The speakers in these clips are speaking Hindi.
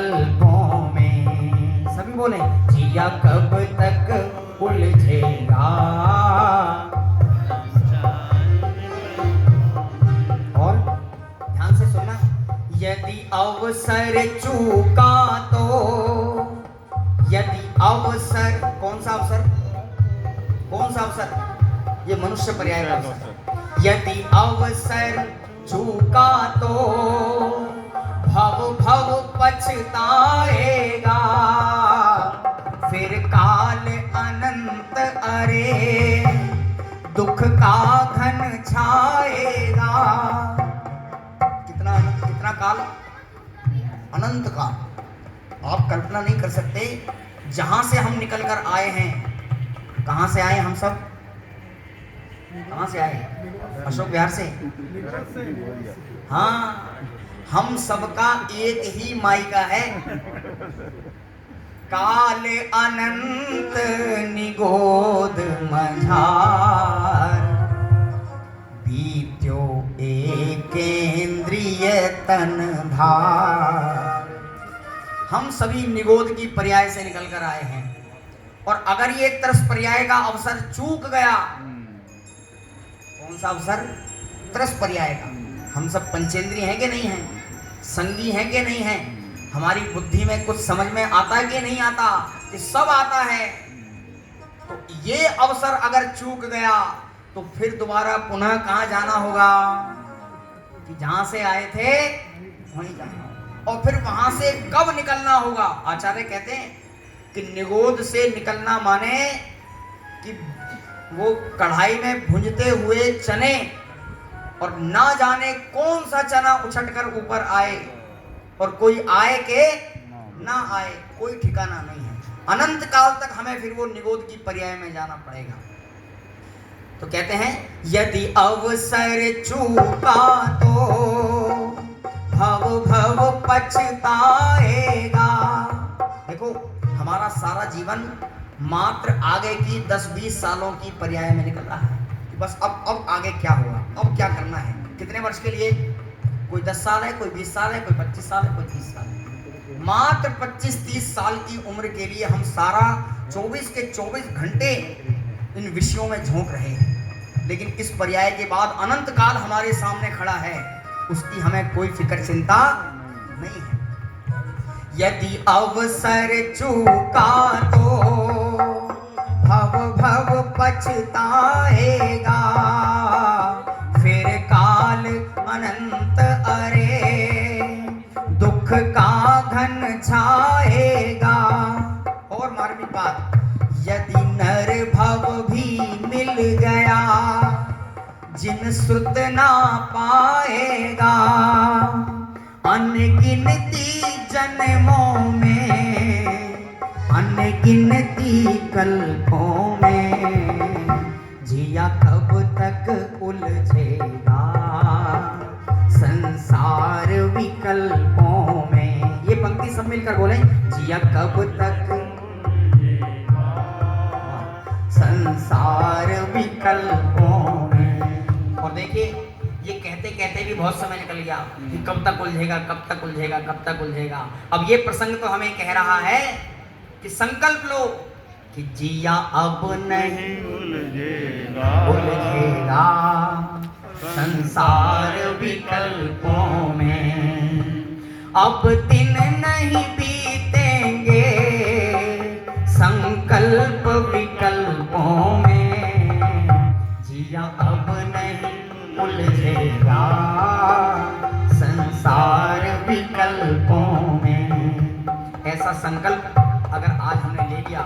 विकल्पों में। सभी बोले जिया कब तक उलझेगा। और ध्यान से सुनना, यदि अवसर चूका तो, यदि अवसर, कौन सा अवसर, कौन सा अवसर, ये मनुष्य पर्याय का अवसर। यदि अवसर चूका तो भव भव पछताएगा, फिर काल अनंत अरे दुख का घन छाएगा। कितना काल, अनंत काल। आप कल्पना नहीं कर सकते, जहां से हम निकल कर आए हैं। कहां से आए हम सब, कहां से आए, अशोक विहार से। हाँ, हम सबका एक ही मायका है। काल अनंत निगोद मझार, बीत्यो एकेंद्रिय तन भार। हम सभी निगोद की पर्याय से निकल कर आए हैं, और अगर ये एक तरस पर्याय का अवसर चूक गया, कौन सा अवसर, तरस पर्याय का। हम सब पंचेंद्रिय हैं कि नहीं हैं, संगी हैं कि नहीं हैं, हमारी बुद्धि में कुछ समझ में आता है कि नहीं आता, कि सब आता है। तो ये अवसर अगर चूक गया तो फिर दोबारा पुनः कहां जाना होगा, कि जहां से आए थे वहीं जाना होगा। और फिर वहां से कब निकलना होगा। आचार्य कहते हैं कि निगोद से निकलना माने कि वो कढ़ाई में भुंजते हुए चने, और ना जाने कौन सा चना उछट कर ऊपर आए, और कोई आए के ना आए, कोई ठिकाना नहीं है। अनंत काल तक हमें फिर वो निगोद की पर्याय में जाना पड़ेगा। तो कहते हैं यदि अवसर चूका तो भव भव पछताएगा। देखो, हमारा सारा जीवन मात्र आगे की 10-20 सालों की पर्याय में निकल रहा है। बस अब आगे क्या होगा, अब क्या करना है, कितने वर्ष के लिए। कोई 10 साल है, कोई 20 साल है, कोई 25 साल है, कोई 30 साल है। मात्र 25-30 साल की उम्र के लिए हम सारा 24 के 24 घंटे इन विषयों में झोंक रहे हैं। लेकिन इस पर्याय के बाद अनंत काल हमारे सामने खड़ा है, उसकी हमें कोई फिक्र चिंता नहीं है। यदि अवसर चूका तो भव भव पछताएगा, फिर काल अनंत अरे दुख का घन छाएगा। और मार्मिक बात, यदि नर भव भी मिल गया, जिन सुत ना पाएगा, अनगिनती जन्मों में, अनगिनती कल्पों में, जिया कब तक उलझेगा संसार विकल्पों में। ये पंक्ति सब मिलकर बोले, जिया कब तक संसार विकल्पों में। और देखिए, ये कहते कहते भी बहुत समय निकल गया कि कब तक उलझेगा, कब तक उलझेगा, कब तक उलझेगा। अब ये प्रसंग तो हमें कह रहा है कि संकल्प लो कि जिया अब नहीं उलझेगा, उलझेगा संसार विकल्पों में। अब दिन नहीं बीतेंगे संकल्प विकल्पों में, जिया अब नहीं उलझेगा संसार विकल्पों में। ऐसा संकल्प अगर आज हमने ले लिया,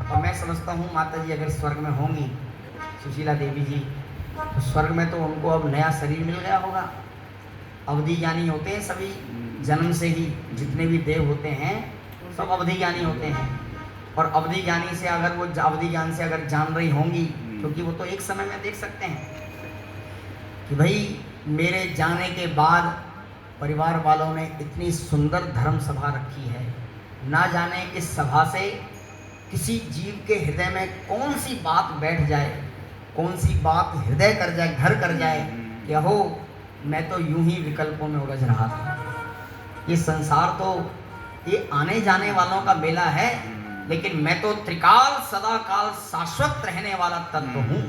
और मैं समझता हूँ माता जी अगर स्वर्ग में होंगी, सुशीला देवी जी, तो स्वर्ग में तो उनको अब नया शरीर मिल गया होगा। अवधि ज्ञानी होते हैं सभी, जन्म से ही जितने भी देव होते हैं सब अवधि ज्ञानी होते हैं। और अवधि ज्ञानी से अगर वो अवधि ज्ञान से अगर जान रही होंगी, क्योंकि वो तो एक समय में देख सकते हैं कि भाई मेरे जाने के बाद परिवार वालों ने इतनी सुंदर धर्म सभा रखी है, ना जाने इस सभा से किसी जीव के हृदय में कौन सी बात बैठ जाए, कौन सी बात हृदय कर जाए, घर कर जाए कि अहो मैं तो यूं ही विकल्पों में उलझ रहा था। ये संसार तो ये आने जाने वालों का मेला है, लेकिन मैं तो त्रिकाल सदा काल शाश्वत रहने वाला तत्व हूं।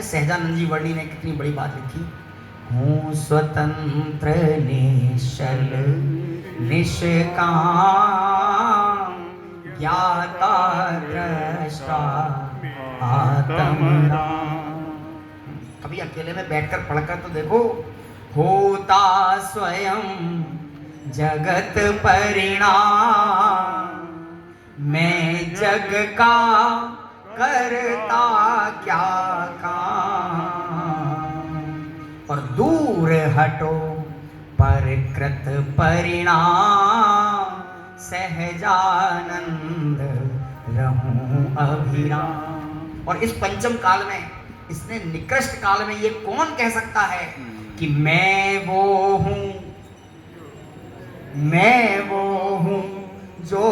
सहजानंद जी वर्णी ने कितनी बड़ी बात लिखी, हूँ स्वतंत्र निश्चल निष्काम ज्ञाता दृष्टा आत्मराम। कभी अकेले में बैठकर पढ़कर तो देखो, होता स्वयं जगत परिणाम, मैं जग का करता क्या काम, और दूर हटो परकृत परिणाम, सहजानंद रहूं अभिराम। और इस पंचम काल में, इसने निकृष्ट काल में ये कौन कह सकता है कि मैं वो हूं, मैं वो हूं जो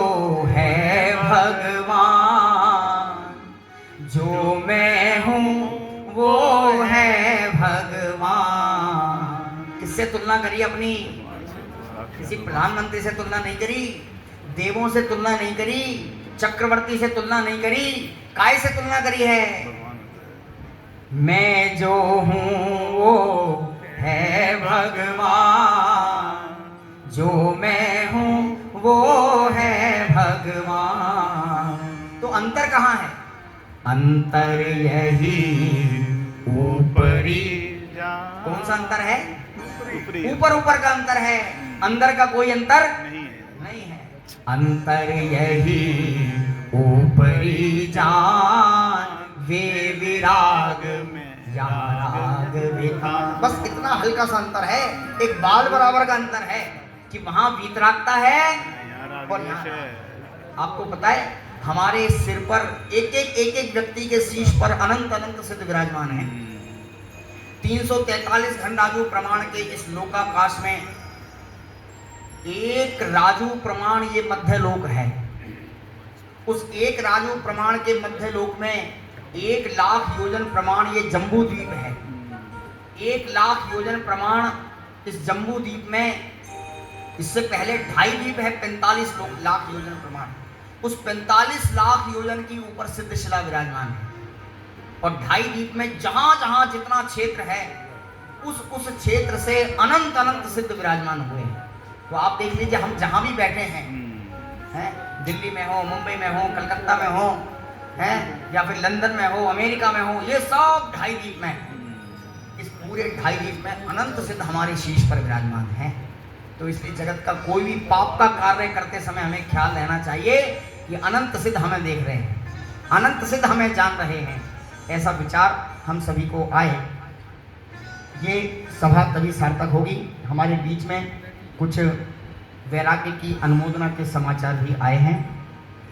है भगवान, जो मैं हूं वो है भगवान। किससे तुलना करी अपनी? किसी प्रधानमंत्री से तुलना नहीं करी, देवों से तुलना नहीं करी, चक्रवर्ती से तुलना नहीं करी, काय से तुलना करी है? मैं जो हूं वो है भगवान, जो मैं हूं वो है भगवान। तो अंतर कहाँ है? अंतर यही ऊपरी। कौन सा अंतर है? ऊपर ऊपर का अंतर है, अंदर का कोई अंतर नहीं है। अंतर यही ऊपरी जान, वे विराग में या राग विधान। बस इतना हल्का सा अंतर है, एक बाल बराबर का अंतर है कि वहां वीतरागता है और यहाँ। आपको पता है हमारे सिर पर एक एक व्यक्ति के शीश पर अनंत अनंत सिद्ध विराजमान है। 343 घनराजू प्रमाण के इस लोकाकाश में एक राजू प्रमाण ये मध्य लोक है। उस एक राजू प्रमाण के मध्य लोक में 1,00,000 योजन प्रमाण ये जम्बू द्वीप है। 1,00,000 योजन प्रमाण इस जम्बू द्वीप में, इससे पहले 2.5 द्वीप है 45 लाख योजन प्रमाण। उस 45 लाख योजन की ऊपर सिद्ध शिला विराजमान है, और 2.5 द्वीप में जहां जहां जितना क्षेत्र है उस क्षेत्र से अनंत अनंत सिद्ध विराजमान हुए हैं। तो आप देख लीजिए, हम जहां भी बैठे हैं, दिल्ली में हो, मुंबई में हो, कलकत्ता में हो, हैं, या फिर लंदन में हो, अमेरिका में हो, ये सब 2.5 द्वीप में, इस पूरे 2.5 द्वीप में अनंत सिद्ध हमारे शीश पर विराजमान है। तो इसलिए जगत का कोई भी पाप का कार्य करते समय हमें ख्याल रहना चाहिए कि अनंत सिद्ध हमें देख रहे हैं, अनंत सिद्ध हमें जान रहे हैं। ऐसा विचार हम सभी को आए। ये सभा तभी सार्थक होगी। हमारे बीच में कुछ वैराग्य की अनुमोदना के समाचार भी आए हैं,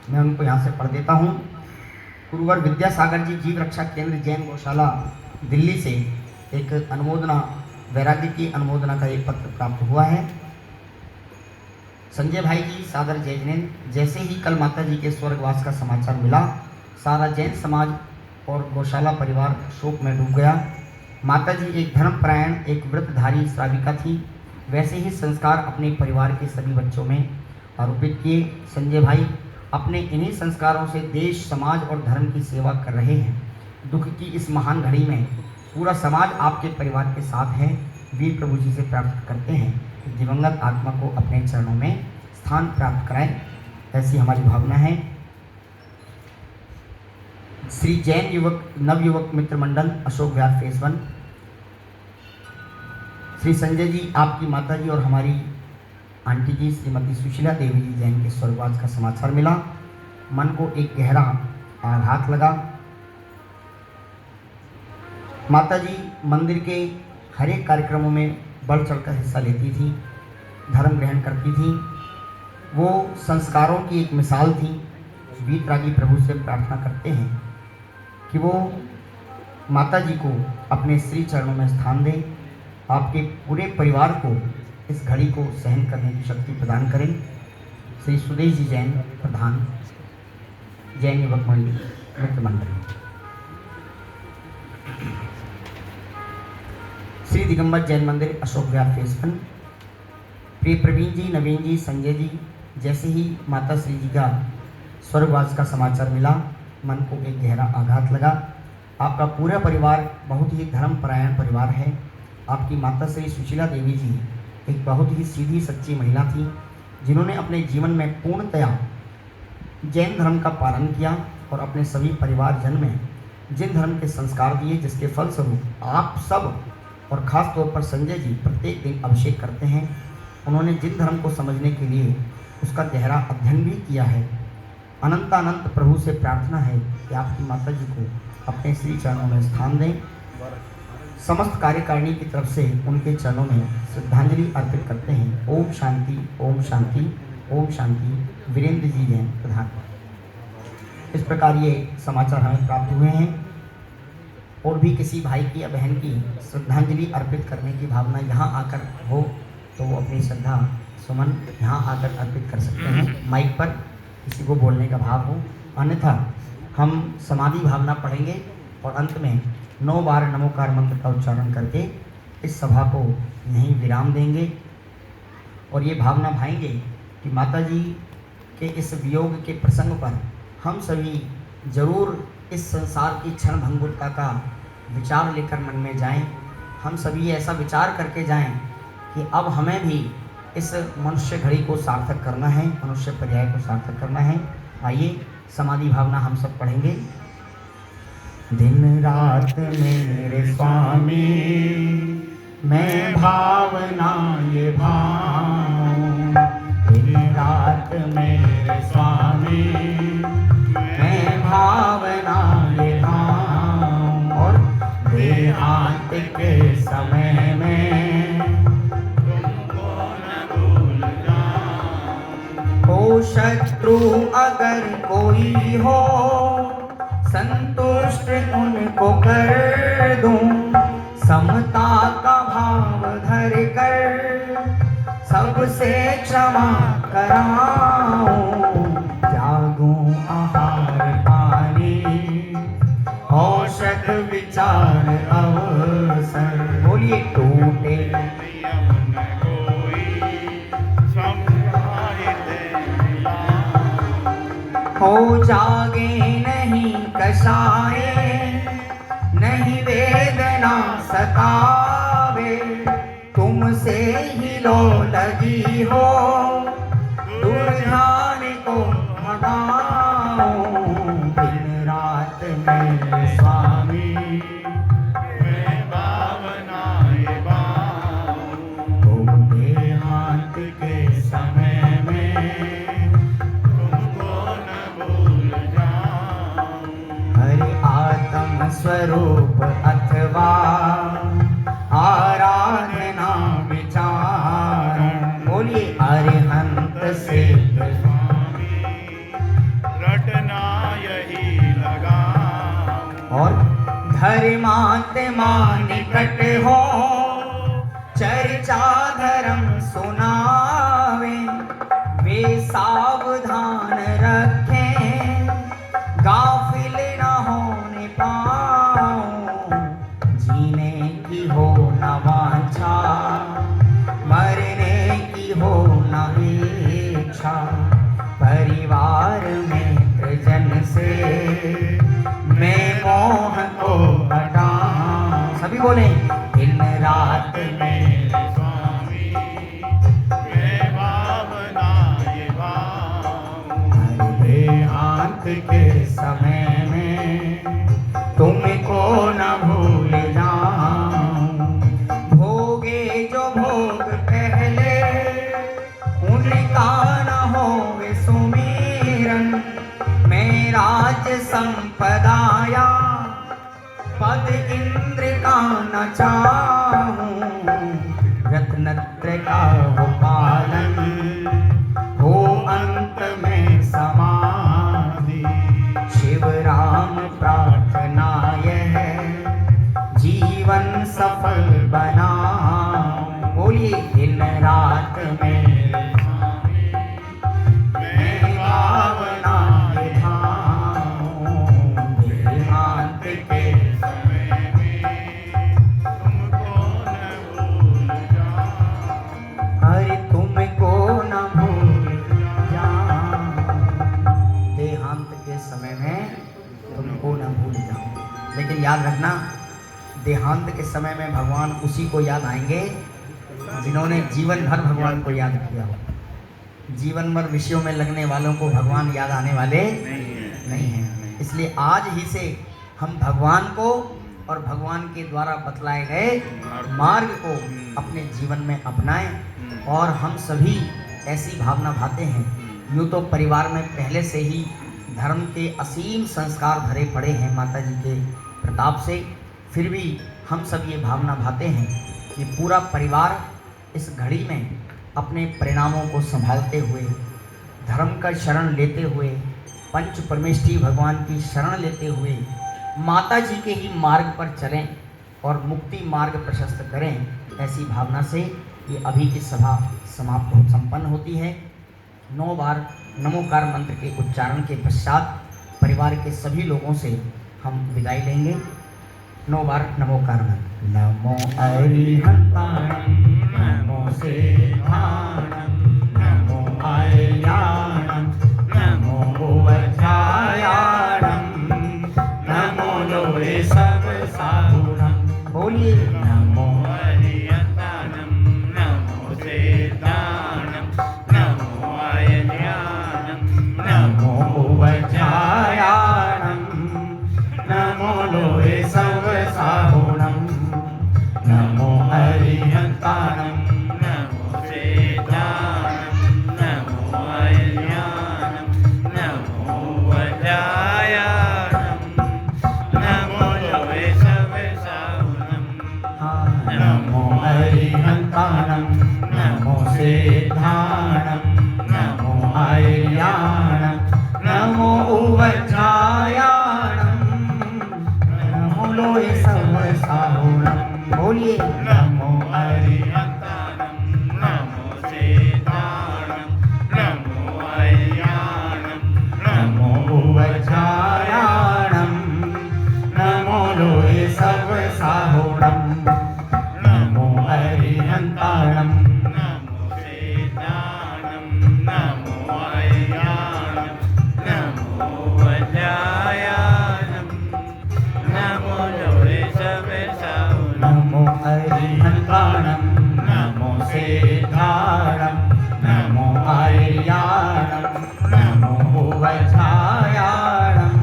मैं उनको यहाँ से पढ़ देता हूँ। गुरुवर विद्यासागर जी जीव रक्षा केंद्र जैन गौशाला दिल्ली से एक अनुमोदना, वैराग्य की अनुमोदना का एक पत्र प्राप्त हुआ है। संजय भाई जी सादर जय जिनेन्द्र। जैसे ही कल माता जी के स्वर्गवास का समाचार मिला, सारा जैन समाज और गौशाला परिवार शोक में डूब गया। माता जी एक धर्मपरायण, एक व्रतधारी श्राविका थी। वैसे ही संस्कार अपने परिवार के सभी बच्चों में आरोपित किए। संजय भाई अपने इन्हीं संस्कारों से देश, समाज और धर्म की सेवा कर रहे हैं। दुख की इस महान घड़ी में पूरा समाज आपके परिवार के साथ है। वीर प्रभु जी से प्रार्थना करते हैं कि दिवंगत आत्मा को अपने चरणों में स्थान प्राप्त कराएं, ऐसी हमारी भावना है। श्री जैन युवक नवयुवक मित्र मंडल अशोक विहार फेज 1। श्री संजय जी, आपकी माता जी और हमारी आंटी जी श्रीमती सुशीला देवी जी जैन के स्वर्गवास का समाचार मिला। मन को एक गहरा आघात लगा। माता जी मंदिर के हर एक कार्यक्रमों में बढ़ चढ़कर हिस्सा लेती थी, धर्म ग्रहण करती थी। वो संस्कारों की एक मिसाल थी। वीतरागी प्रभु से प्रार्थना करते हैं कि वो माता जी को अपने श्री चरणों में स्थान दें, आपके पूरे परिवार को इस घड़ी को सहन करने की शक्ति प्रदान करें। श्री सुदेश जी जैन, प्रधान जैन युवक मित्र मंडल। श्री दिगंबर जैन मंदिर अशोक विहार फेज 1। प्रिय प्रवीण जी, नवीन जी, संजय जी, जैसे ही माता श्री जी का स्वर्गवास का समाचार मिला, मन को एक गहरा आघात लगा। आपका पूरा परिवार बहुत ही धर्मपरायण परिवार है। आपकी माता श्री सुशीला देवी जी एक बहुत ही सीधी सच्ची महिला थी, जिन्होंने अपने जीवन में पूर्णतया जैन धर्म का पालन किया और अपने सभी परिवारजन में जिन धर्म के संस्कार दिए, जिसके फलस्वरूप आप सब और ख़ास तौर पर संजय जी प्रत्येक दिन अभिषेक करते हैं। उन्होंने जिन धर्म को समझने के लिए उसका गहरा अध्ययन भी किया है। अनंत प्रभु से प्रार्थना है कि आपकी माता जी को अपने श्री चरणों में स्थान दें। समस्त कार्यकारिणी की तरफ से उनके चरणों में श्रद्धांजलि अर्पित करते हैं। ओम शांति, ओम शांति, ओम शांति। वीरेंद्र जी जैन, प्रधान। इस प्रकार ये समाचार हमें प्राप्त हुए हैं। और भी किसी भाई की या बहन की श्रद्धांजलि अर्पित करने की भावना यहाँ आकर हो तो वो अपनी श्रद्धा सुमन यहाँ आकर अर्पित कर सकते हैं। माइक पर किसी को बोलने का भाव हो, अन्यथा हम समाधि भावना पढ़ेंगे और अंत में 9 बार नमोकार मंत्र का उच्चारण करके इस सभा को यहीं विराम देंगे और ये भावना भाएंगे कि माता जी के इस वियोग के प्रसंग पर हम सभी जरूर इस संसार की क्षण भंगुरता का विचार लेकर मन में जाएं। हम सभी ऐसा विचार करके जाएं कि अब हमें भी इस मनुष्य घड़ी को सार्थक करना है, मनुष्य पर्याय को सार्थक करना है। आइए समाधि भावना हम सब पढ़ेंगे। दिन रात मेरे स्वामी मैं भावना ये भाऊं, दिन रात मेरे स्वामी मैं भावना ये भाऊं, और देहांत के समय में तुमको न भूल जाऊं। ओ शत्रु अगर कोई हो संतुष्ट उनको कर दूं, समता का भाव धर कर सबसे क्षमा कराऊं। त्यागूं आहार पानी औषध विचार अवसर, बोलिए टूटे हो जागे नहीं कषाये, नहीं वेदना सतावे, तुमसे ही लो लगी हो दुर्ध्यान को भगाओ। दिन रात मेरे स्वामी मैं भावना ये भाऊं, तुम देहांत के समय में आत्म स्वरूप अथवा आराधना विचार, बोलिए अरिहंत से रटना यही लगा, और धर्मात्मा निकट हो चर्चा धर्म सुनावे, वे सावधान रखें गाफिल न होने पाऊं। जीने की हो न वांछा, मरने की हो न इच्छा, परिवार में जन से मैं मोह को हटाऊं। सभी बोले दिन रात मेरे स्वामी मैं भावना ये भाऊं, देहांत के समय में तुमको न भूल जाऊं। भोगे जो भोग पहले उनका न होवे सुमिरन, मैं राज संपदाया पद इंद्र का न चाहूं। रत्नत्र का हो पालन हो अंत में समाधि, शिव राम प्रार्थना यह जीवन सफल बना। बोलिए दिन रात मेरे स्वामी मैं भावना ये भाऊं, देहांत के समय में तुमको न भूल जाऊं। अरे तुम याद रखना, देहांत के समय में भगवान उसी को याद आएंगे जिन्होंने जीवन भर भगवान को याद किया हो। जीवन भर विषयों में लगने वालों को भगवान याद आने वाले नहीं हैं। इसलिए आज ही से हम भगवान को और भगवान के द्वारा बतलाए गए मार्ग को अपने जीवन में अपनाएं। और हम सभी ऐसी भावना भाते हैं, यूँ तो परिवार में पहले से ही धर्म के असीम संस्कार भरे पड़े हैं माता जी के प्रताप से, फिर भी हम सब ये भावना भाते हैं कि पूरा परिवार इस घड़ी में अपने परिणामों को संभालते हुए, धर्म का शरण लेते हुए, पंच परमेष्ठी भगवान की शरण लेते हुए माता जी के ही मार्ग पर चलें और मुक्ति मार्ग प्रशस्त करें। ऐसी भावना से ये अभी की सभा संपन्न होती है। 9 बार नमोकार मंत्र के उच्चारण के पश्चात परिवार के सभी लोगों से हम विदाई लेंगे। 9 बार नमोकार मंत्र। नमो अरिहंताणं, नमो सेवाणं, नमो आर्याणं, नमो वज्रायाणं, नमो लोहे सब साधुणं। बोलिए नमो अरिहंताणं, नमो सेवाणं, नमो आर्याणं, नमो वज्रायाणं, नमो लोहे सब साधुणं, नमो अरिहंताणं, नमो सेवाणं, नमो आर्याणं, नमो वज्रायाणं, नमो लोहे सब साधुणं। नमो अरिहंताणं, नमो सेधाणं, नमो आर्याणं, नमो वज्रायाणं, नमो लोहे सब साधुणं। बोलिए नमो अरिहंताणं, नमो सेवाणं, नमो आर्याणं, नमो वज्रायाणं, नमो लोहे सब साधुणं, नमो अरिहंताणं, नमो सेवाणं, नमो आर्याणं, नमो वज्रायाणं, नमो लोहे सब साधुणं। नमो अरिहंताणं, नमो सेधाणं, नमो आर्याणं, नमो वज्रायाणं,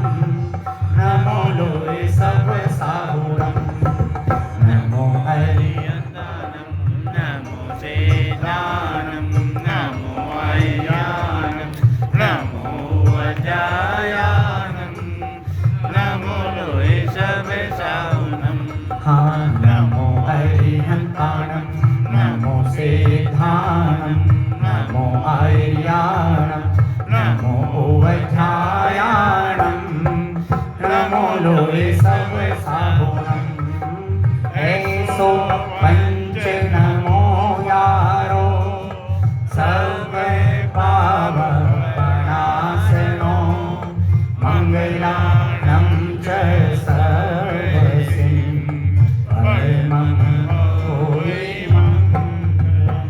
नमो लोहे सब साधुणं, नमो अरिहंताणं, नमो सेवाणं, नमो आर्याणं, नमो वज्रायाणं, नमो लोहे सब साधुणं। नमो अरिहंताणं, नमो सेधाणं, नमो आर्याणं, नमो वज्रायाणं, नमो लोहे सब साधुणं। ऐसो पंच नमो यारो, सर्व पाप प्रणाशनो, मंगलानं च सर्वसिद्धिं, परमं होय मंगलम्।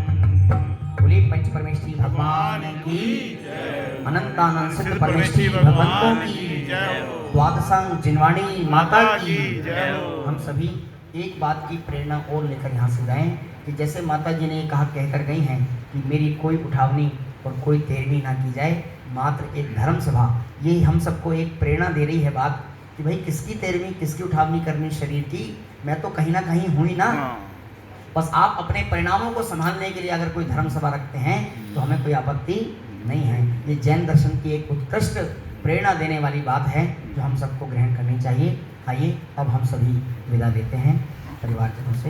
बोलिए पंच परमेष्ठी भगवान की, अनंतानंद सिद्ध परमेष्ठी भगवंतों की, द्वादशांग जिनवाणी माता की। हम सभी एक बात की प्रेरणा और लेकर यहाँ से जाएं कि जैसे माता जी ने कहा कहकर गई हैं कि मेरी कोई उठावनी और कोई तेरवी ना की जाए, मात्र एक धर्म सभा। ये हम सबको एक प्रेरणा दे रही है बात कि भाई किसकी तेरवी किसकी उठावनी करनी शरीर की, मैं तो कहीं ना कहीं हूँ ही ना। बस आप अपने परिणामों को संभालने के लिए अगर कोई धर्म सभा रखते हैं तो हमें कोई आपत्ति नहीं है। ये जैन दर्शन की एक उत्कृष्ट प्रेरणा देने वाली बात है जो हम सबको ग्रहण करनी चाहिए। आइए अब हम सभी विदा लेते हैं परिवारजनों से।